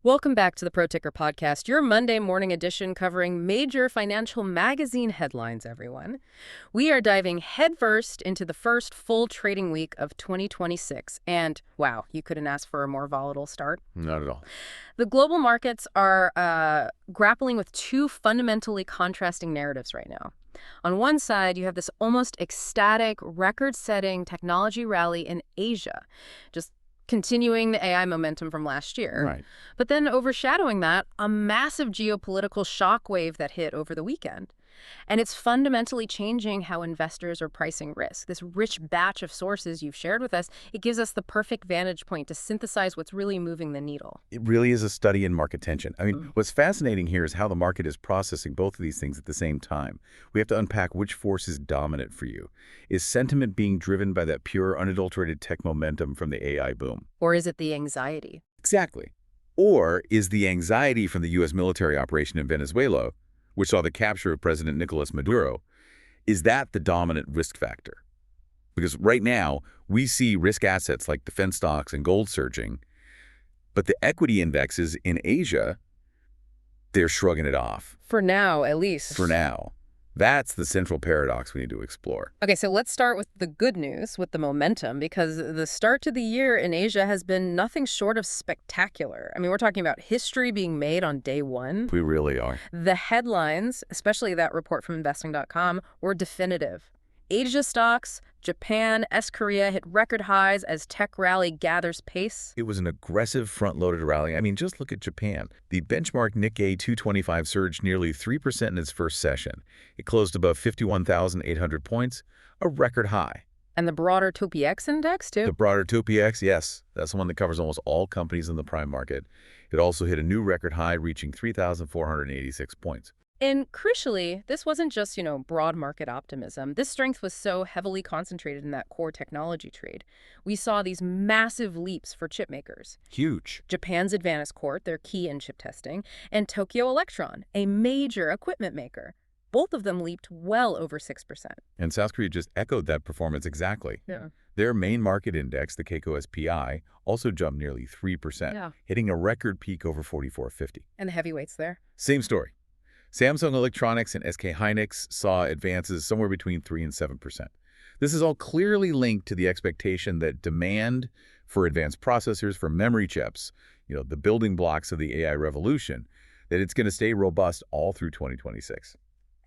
Welcome back to the Pro Ticker Podcast, your Monday morning edition covering major financial magazine headlines, everyone. We are diving headfirst into the first full trading week of 2026. And wow, you couldn't ask for a more volatile start. Not at all. The global markets are grappling with two fundamentally contrasting narratives right now. On one side, you have this almost ecstatic, record-setting technology rally in Asia, just continuing the AI momentum from last year. Right. But then overshadowing that, a massive geopolitical shockwave that hit over the weekend. And it's fundamentally changing how investors are pricing risk. This rich batch of sources you've shared with us, it gives us the perfect vantage point to synthesize what's really moving the needle. It really is a study in market tension. What's fascinating here is how the market is processing both of these things at the same time. We have to unpack which force is dominant for you. Is sentiment being driven by that pure, unadulterated tech momentum from the AI boom? Or is it the anxiety? Exactly. Or is the anxiety from the U.S. military operation in Venezuela, which saw the capture of President Nicolas Maduro, is that the dominant risk factor? Because right now, we see risk assets like defense stocks and gold surging, but the equity indexes in Asia, they're shrugging it off. For now, at least. For now. That's the central paradox we need to explore. Okay, so let's start with the good news, with the momentum, because the start to the year in Asia has been nothing short of spectacular. We're talking about history being made on day one. We really are. The headlines, especially that report from investing.com, were definitive. Asia stocks, Japan, Korea hit record highs as tech rally gathers pace. It was an aggressive front-loaded rally. Just look at Japan. The benchmark Nikkei 225 surged nearly 3% in its first session. It closed above 51,800 points, a record high. And the broader TOPIX index, too? The broader TOPIX, yes. That's the one that covers almost all companies in the prime market. It also hit a new record high, reaching 3,486 points. And crucially, this wasn't just, broad market optimism. This strength was so heavily concentrated in that core technology trade. We saw these massive leaps for chip makers. Huge. Japan's Advanced Court, their key in chip testing, and Tokyo Electron, a major equipment maker. Both of them leaped well over 6%. And South Korea just echoed that performance exactly. Yeah. Their main market index, the Keiko SPI, also jumped nearly 3%, hitting a record peak over 4450. And the heavyweights there? Same story. Samsung Electronics and SK Hynix saw advances somewhere between 3 and 7%. This is all clearly linked to the expectation that demand for advanced processors, for memory chips, the building blocks of the AI revolution, that it's going to stay robust all through 2026.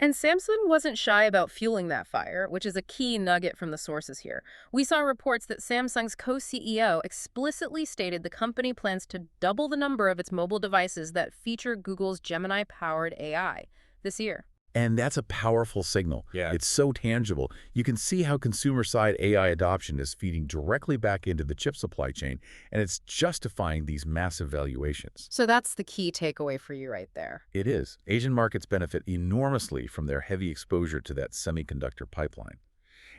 And Samsung wasn't shy about fueling that fire, which is a key nugget from the sources here. We saw reports that Samsung's co-CEO explicitly stated the company plans to double the number of its mobile devices that feature Google's Gemini-powered AI this year. And that's a powerful signal. Yeah. It's so tangible. You can see how consumer-side AI adoption is feeding directly back into the chip supply chain, and it's justifying these massive valuations. So that's the key takeaway for you right there. It is. Asian markets benefit enormously from their heavy exposure to that semiconductor pipeline.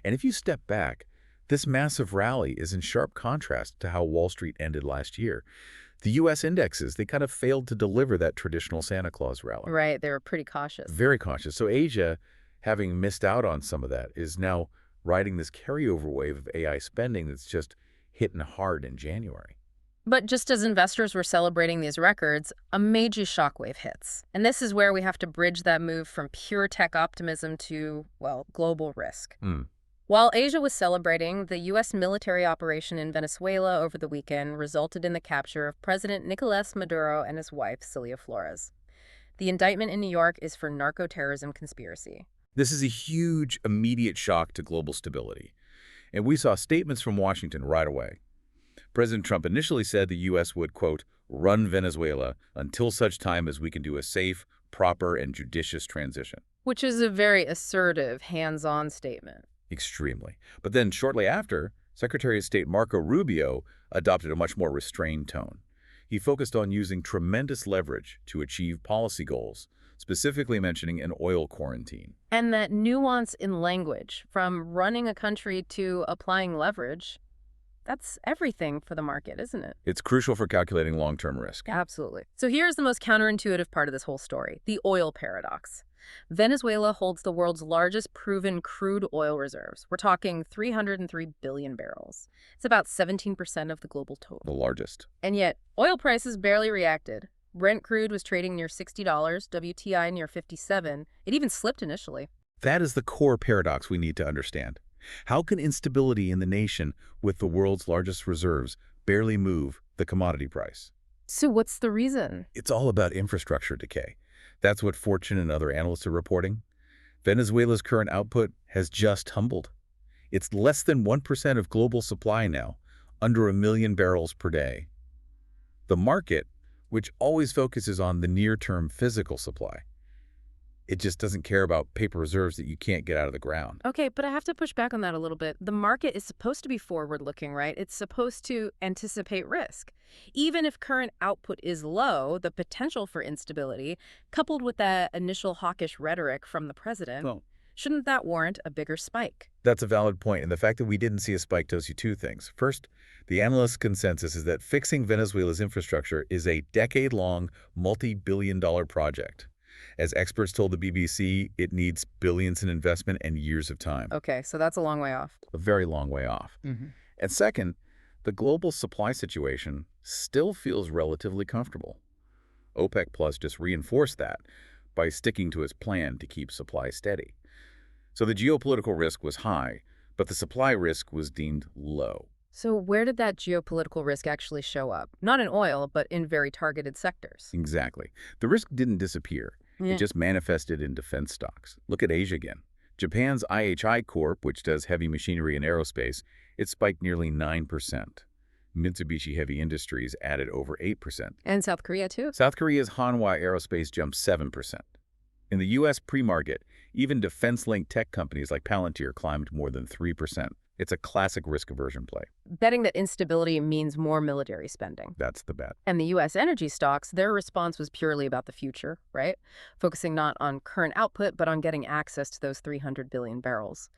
And if you step back, this massive rally is in sharp contrast to how Wall Street ended last year. The U.S. indexes, they kind of failed to deliver that traditional Santa Claus rally. Right, they were pretty cautious. Very cautious. So Asia, having missed out on some of that, is now riding this carryover wave of AI spending that's just hitting hard in January. But just as investors were celebrating these records, a major shockwave hits. And this is where we have to bridge that move from pure tech optimism to, global risk. While Asia was celebrating, the U.S. military operation in Venezuela over the weekend resulted in the capture of President Nicolas Maduro and his wife, Celia Flores. The indictment in New York is for narco-terrorism conspiracy. This is a huge, immediate shock to global stability. And we saw statements from Washington right away. President Trump initially said the U.S. would, quote, run Venezuela until such time as we can do a safe, proper, and judicious transition. Which is a very assertive, hands-on statement. Extremely. But then shortly after, Secretary of State Marco Rubio adopted a much more restrained tone. He focused on using tremendous leverage to achieve policy goals, specifically mentioning an oil quarantine. And that nuance in language, from running a country to applying leverage, that's everything for the market, isn't it? It's crucial for calculating long-term risk. Absolutely. So here's the most counterintuitive part of this whole story, the oil paradox. Venezuela holds the world's largest proven crude oil reserves. We're talking 303 billion barrels. It's about 17% of the global total. The largest. And yet, oil prices barely reacted. Brent crude was trading near $60, WTI near 57. It even slipped initially. That is the core paradox we need to understand. How can instability in the nation with the world's largest reserves barely move the commodity price? So what's the reason? It's all about infrastructure decay. That's what Fortune and other analysts are reporting. Venezuela's current output has just tumbled. It's less than 1% of global supply now, under 1 million barrels per day. The market, which always focuses on the near-term physical supply, it just doesn't care about paper reserves that you can't get out of the ground. Okay, but I have to push back on that a little bit. The market is supposed to be forward-looking, right? It's supposed to anticipate risk. Even if current output is low, the potential for instability, coupled with that initial hawkish rhetoric from the president, Well, shouldn't that warrant a bigger spike? that's a valid point, and the fact that we didn't see a spike tells you two things. First, the analyst consensus is that fixing Venezuela's infrastructure is a decade-long, multi-billion-dollar project. As experts told the BBC, it needs billions in investment and years of time. Okay, so that's a long way off. A very long way off. And second, the global supply situation still feels relatively comfortable. OPEC Plus just reinforced that by sticking to its plan to keep supply steady. So the geopolitical risk was high, but the supply risk was deemed low. So where did that geopolitical risk actually show up? Not in oil, but in very targeted sectors. Exactly. The risk didn't disappear. It just manifested in defense stocks. Look at Asia again. Japan's IHI Corp, which does heavy machinery and aerospace, it spiked nearly 9%. Mitsubishi Heavy Industries added over 8%. And South Korea, too? South Korea's Hanwha Aerospace jumped 7%. In the U.S. pre-market, even defense-linked tech companies like Palantir climbed more than 3%. It's a classic risk aversion play. Betting that instability means more military spending. That's the bet. And the U.S. energy stocks, their response was purely about the future, right? Focusing not on current output, but on getting access to those 300 billion barrels.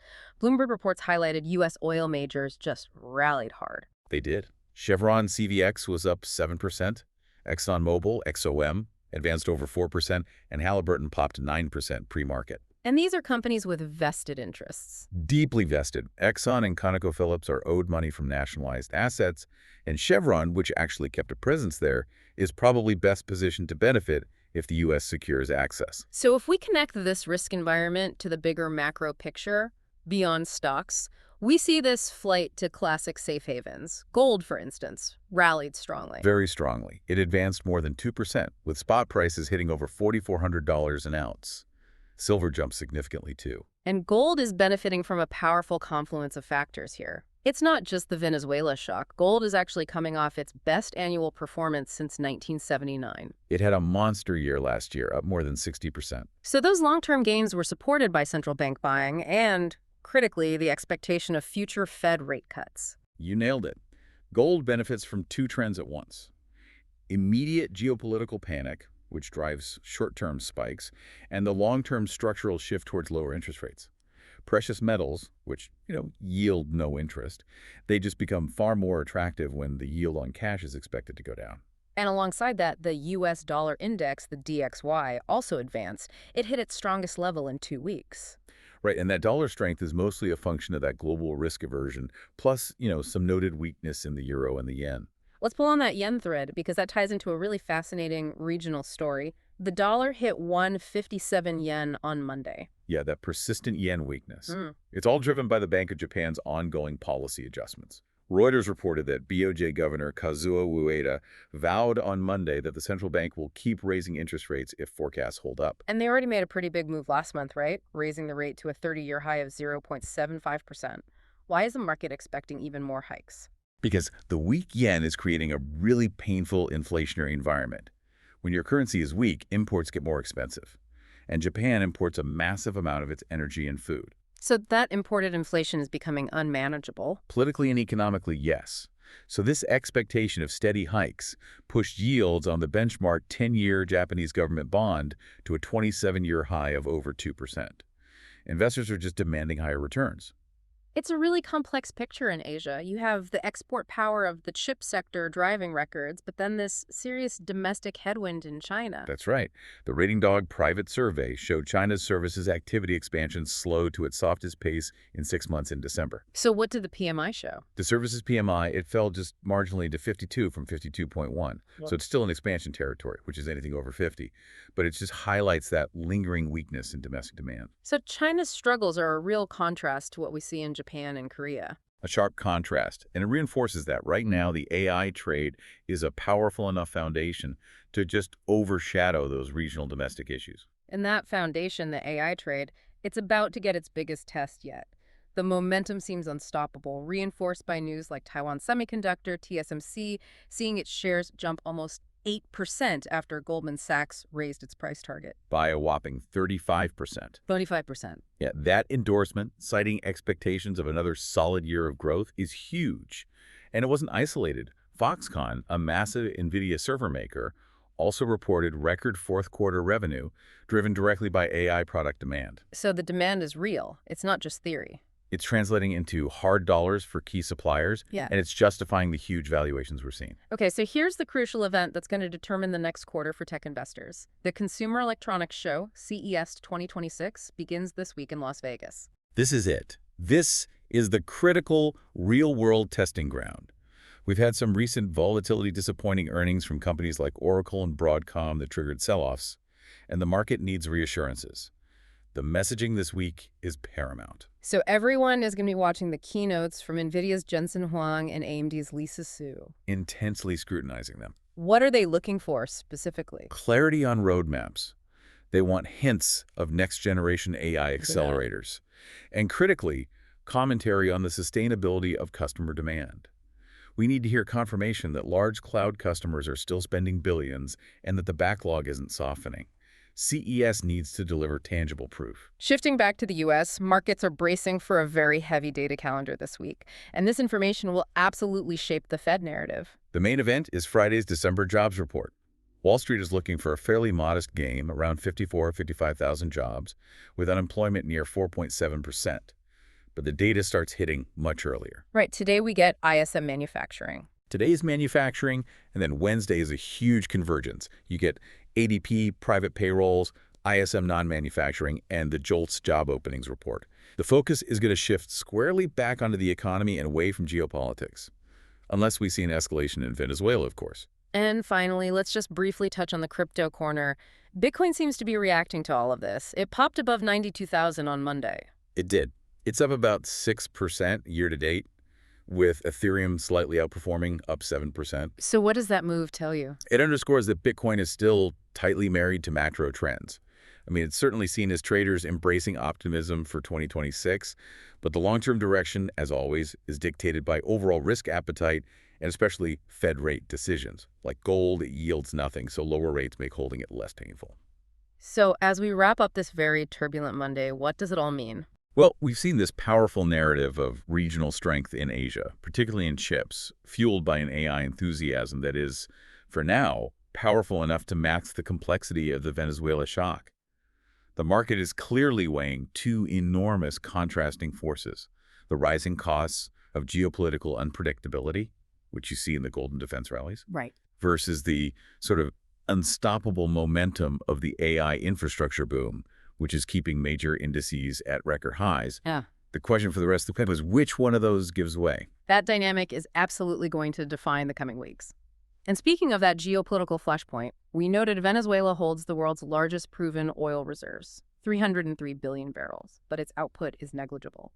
Bloomberg reports highlighted U.S. oil majors just rallied hard. They did. Chevron CVX was up 7%. ExxonMobil, XOM, advanced over 4%, and Halliburton popped 9% pre-market. And these are companies with vested interests. Deeply vested. Exxon and ConocoPhillips are owed money from nationalized assets, and Chevron, which actually kept a presence there, is probably best positioned to benefit if the U.S. secures access. So if we connect this risk environment to the bigger macro picture, beyond stocks, we see this flight to classic safe havens. Gold, for instance, rallied strongly. Very strongly. It advanced more than 2%, with spot prices hitting over $4,400 an ounce. Silver jumped significantly, too. And gold is benefiting from a powerful confluence of factors here. It's not just the Venezuela shock. Gold is actually coming off its best annual performance since 1979. It had a monster year last year, up more than 60%. So those long-term gains were supported by central bank buying and, critically, the expectation of future Fed rate cuts. You nailed it. Gold benefits from two trends at once. Immediate geopolitical panic, which drives short-term spikes, and the long-term structural shift towards lower interest rates. Precious metals, which, yield no interest, they just become far more attractive when the yield on cash is expected to go down. And alongside that, the U.S. dollar index, the DXY, also advanced. It hit its strongest level in 2 weeks. Right, and that dollar strength is mostly a function of that global risk aversion, plus, some noted weakness in the euro and the yen. Let's pull on that yen thread because that ties into a really fascinating regional story. The dollar hit 157 yen on Monday. Yeah, that persistent yen weakness. It's all driven by the Bank of Japan's ongoing policy adjustments. Reuters reported that BOJ Governor Kazuo Ueda vowed on Monday that the central bank will keep raising interest rates if forecasts hold up. And they already made a pretty big move last month, right? Raising the rate to a 30-year high of 0.75%. Why is the market expecting even more hikes? Because the weak yen is creating a really painful inflationary environment. When your currency is weak, imports get more expensive. And Japan imports a massive amount of its energy and food. So that imported inflation is becoming unmanageable. Politically and economically, yes. So this expectation of steady hikes pushed yields on the benchmark 10-year Japanese government bond to a 27-year high of over 2%. Investors are just demanding higher returns. It's a really complex picture in Asia. You have the export power of the chip sector driving records, but then this serious domestic headwind in China. That's right. The Rating Dog private survey showed China's services activity expansion slowed to its softest pace in 6 months in December. So what did the PMI show? The services PMI, it fell just marginally to 52 from 52.1. So it's still in expansion territory, which is anything over 50. But it just highlights that lingering weakness in domestic demand. So China's struggles are a real contrast to what we see in Japan and Korea. A sharp contrast, and it reinforces that right now the AI trade is a powerful enough foundation to just overshadow those regional domestic issues. And that foundation, the AI trade, it's about to get its biggest test yet. The momentum seems unstoppable, reinforced by news like Taiwan Semiconductor, TSMC, seeing its shares jump almost 8% after Goldman Sachs raised its price target. By a whopping 35%. 25%. Yeah, that endorsement, citing expectations of another solid year of growth, is huge. And it wasn't isolated. Foxconn, a massive NVIDIA server maker, also reported record fourth-quarter revenue driven directly by AI product demand. So the demand is real. It's not just theory. It's translating into hard dollars for key suppliers, Yeah. and it's justifying the huge valuations we're seeing. Okay, so here's the crucial event that's going to determine the next quarter for tech investors. The Consumer Electronics Show, CES 2026, begins this week in Las Vegas. This is it. This is the critical real-world testing ground. We've had some recent volatility disappointing earnings from companies like Oracle and Broadcom that triggered sell-offs, and the market needs reassurances. The messaging this week is paramount. So everyone is going to be watching the keynotes from NVIDIA's Jensen Huang and AMD's Lisa Su. Intensely scrutinizing them. What are they looking for specifically? Clarity on roadmaps. They want hints of next-generation AI accelerators. And critically, commentary on the sustainability of customer demand. We need to hear confirmation that large cloud customers are still spending billions and that the backlog isn't softening. CES needs to deliver tangible proof. Shifting back to the U.S., markets are bracing for a very heavy data calendar this week, and this information will absolutely shape the Fed narrative. The main event is Friday's December jobs report. Wall Street is looking for a fairly modest gain, around 55,000 jobs, with unemployment near 4.7%. But the data starts hitting much earlier. Right, today we get ISM manufacturing. Today's manufacturing, and then Wednesday is a huge convergence. You get ADP, private payrolls, ISM non-manufacturing, and the JOLTS job openings report. The focus is going to shift squarely back onto the economy and away from geopolitics. Unless we see an escalation in Venezuela, of course. And finally, let's just briefly touch on the crypto corner. Bitcoin seems to be reacting to all of this. It popped above 92,000 on Monday. It did. It's up about 6% year to date, with Ethereum slightly outperforming, up 7%. So what does that move tell you? It underscores that Bitcoin is still tightly married to macro trends. I mean, it's certainly seen as traders embracing optimism for 2026, but the long-term direction, as always, is dictated by overall risk appetite and especially Fed rate decisions. Like gold, it yields nothing, so lower rates make holding it less painful. So as we wrap up this very turbulent Monday, what does it all mean? Well, we've seen this powerful narrative of regional strength in Asia, particularly in chips, fueled by an AI enthusiasm that is, for now, powerful enough to mask the complexity of the Venezuela shock. The market is clearly weighing two enormous contrasting forces: the rising costs of geopolitical unpredictability, which you see in the golden defense rallies, Right. versus the sort of unstoppable momentum of the AI infrastructure boom, which is keeping major indices at record highs. Yeah. The question for the rest of the clip is which one of those gives way? That dynamic is absolutely going to define the coming weeks. And speaking of that geopolitical flashpoint, we noted Venezuela holds the world's largest proven oil reserves, 303 billion barrels, but its output is negligible.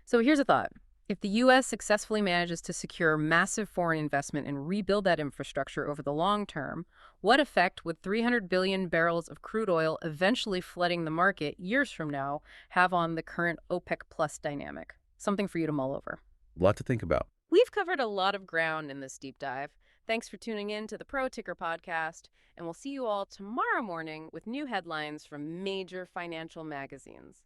So here's a thought. If the U.S. successfully manages to secure massive foreign investment and rebuild that infrastructure over the long term, what effect would 300 billion barrels of crude oil eventually flooding the market years from now have on the current OPEC Plus dynamic? Something for you to mull over. A lot to think about. We've covered a lot of ground in this deep dive. Thanks for tuning in to the Pro Ticker podcast, and we'll see you all tomorrow morning with new headlines from major financial magazines.